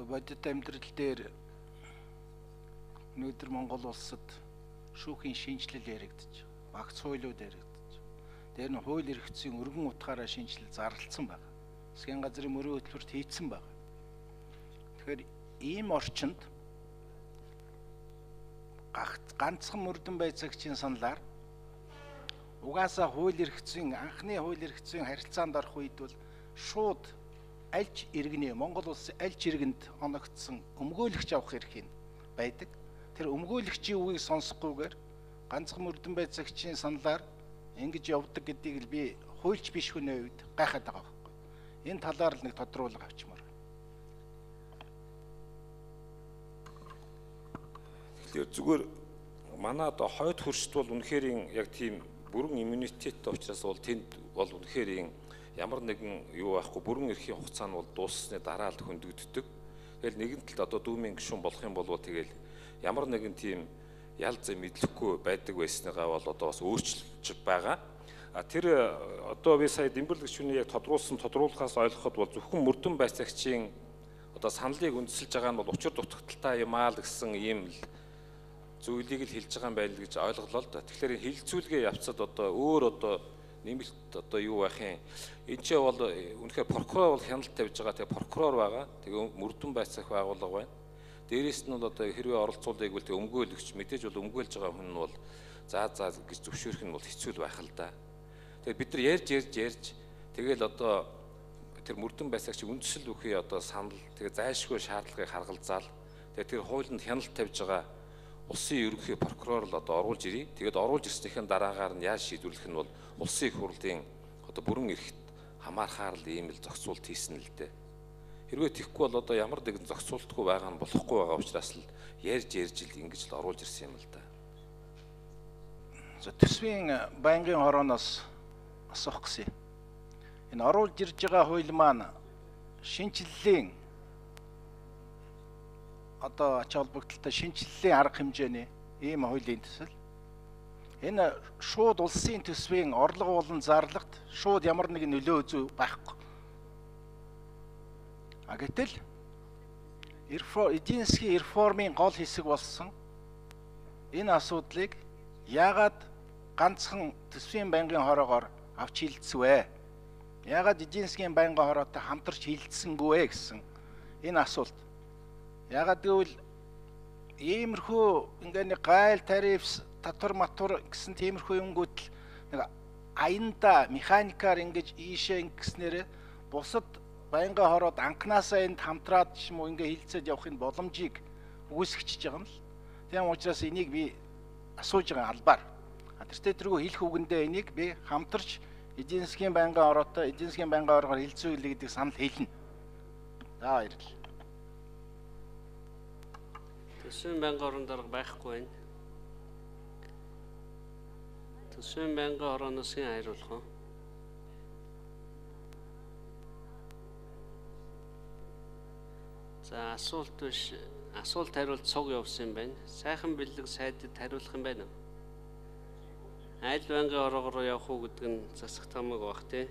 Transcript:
бодит амьдрал дээр өнөөдөр Монгол улсад шүүхийн шинжилэл яригдчих, багц хуулиуд яригдчих. Тэр нь хууль эрх зүйн өргөн утгаараа шинжилэл зарлалцсан байна. Засгийн газрын мөрийн хөтөлбөрт хийцэн байна. Тэгэхээр ийм орчинд ганцхан мөрдөн байцаагчийн саналаар угаасаа хууль эрх зүйн анхны хууль эрх зүйн харилцаанд орох үед бол шууд альж иргэний Монгол улсын альж иргэнд оногдсон өмгөөлөгч авах эрх нь байдаг. Тэр өмгөөлөгчийн үгийг сонсохгүйгээр ганцхан мөрдөн байцаагчийн саналаар ингэж явдаг гэдгийг л би хуульч биш хүний үед гайхаад байгаа байхгүй. Энэ талаар л нэг тодруулга авчмаар. Тэгэхээр зүгээр манай одоо хойд хөршд бол үнэхээр яг тийм бүрэн иммунитеттэй учраас бол тэнд бол үнэхээр ямар нэгэн юу байхгүй бүрэн эрхийн хугацаа нь бол дууссаны дараа л хөндөгддөг. Тэгэл нэгэн талд одоо дүүмийн гишүүн болох юм бол тэгэл ямар нэгэн тийм ял зэ мэдлэхгүй байдаг байсныгаа бол одоо бас өөрчилж байгаа. Тэр одоо би сая Дэмбэрлэг гишүүний яг тодруулахаас ойлгоход бол зөвхөн мөрдөн байцаагчийн одоо саналыг үндэслэж байгаа нь бол учир дутагдaltaй юм аа л гэсэн ийм л зүйлийг л хэлж байгаа юм байна л гэж ойлголоо л да. Тэгэхээр хилцүүлгээ явцад одоо өөр одоо нэмэлт одоо юу байх юм. Энд ч бол үнэхээр прокурор бол хяналт тавьж байгаа. Тэгээ прокурор байгаа. Тэгээ мөрдөн байцаах байгууллага байна. Дээрээс нь бол одоо хэрвээ оролцуулдаг бол тэг өмгөөлөгч мэдээж бол өмгөөлж байгаа хүн нь бол заа гэж зөвшөөрөх нь бол хэцүү л байх л да. Тэгээд бид нар ярьж тэгэл одоо тэр мөрдөн байцаагч үндэслэл бүхий одоо санал тэгээ зайлшгүй шаардлагыг харгалзаал тэгээ тэр хуулинд хяналт тавьж байгаа улсын ерөнхий прокурор л одоо оруулж ирээ. Тэгээд оруулж ирснийхэн дараагаар нь яаж шийдвэрлэх нь бол улсын их хурлын одоо бүрэн эрхт хамаарахаар л ийм л зохицуулт хийсэн л дээ. Хэрвээ тийхгүй бол одоо ямар нэгэн зохицуултгүй байгаа нь болохгүй байгаа учраас л ярьж л ингэж л оруулж ирсэн юм л да. Төсвийн байнгын хорооноос асуух гэсэн. Энэ оруулж ирж байгаа хууль маань шинжиллийн одоо ач холбогдолтой шинжиллийн арга хэмжээний ийм хуулийн төсөл. Энэ шууд улсын төсвийн орлого болон зарлагт шууд ямар нэгэн нөлөө үзүү байхгүй. Гэтэл эдийн засгийн реформын гол хэсэг болсон энэ асуудлыг яагаад ганцхан төсвийн байнгын хороогоор авч хилцвэ? Яагаад эдийн засгийн байнгын хороотой хамтарч хилцсэнгүй гэсэн энэ асуулт. Яагаад гэвэл иймэрхүү ингээ нэг гайл тариф татвар матур гэсэн тиймэрхүү юмгууд л нэг аянда механикаар ингэж ийшээ ингэснээр бусад байнгын хороод анханасаа энд хамтраад ч юм уу ингээ хилцээд явахын боломжийг үүсгэж байгаа юм л. Тийм учраас энийг би асууж байгаа албаар. Тэртээ тэргүй хэлэх үгэндээ энийг би хамтарч эдийн засгийн байнгын хороотой эдийн засгийн байнгын хорогоор хилцүүлээ гэдэг санал хэлнэ. За баярлалаа. Төсвийн байнгын хорон дарга байхгүй байна. Төсвийн байнгын хорооноос хэн хариулах вэ? За асуулт биш, асуулт хариулт цуг явсан юм байна. Сайхан бэлэг сайдад хариулах юм байна уу? Аль байнгын хорогоор явах уу гэдэг нь засах тамаг баг тий.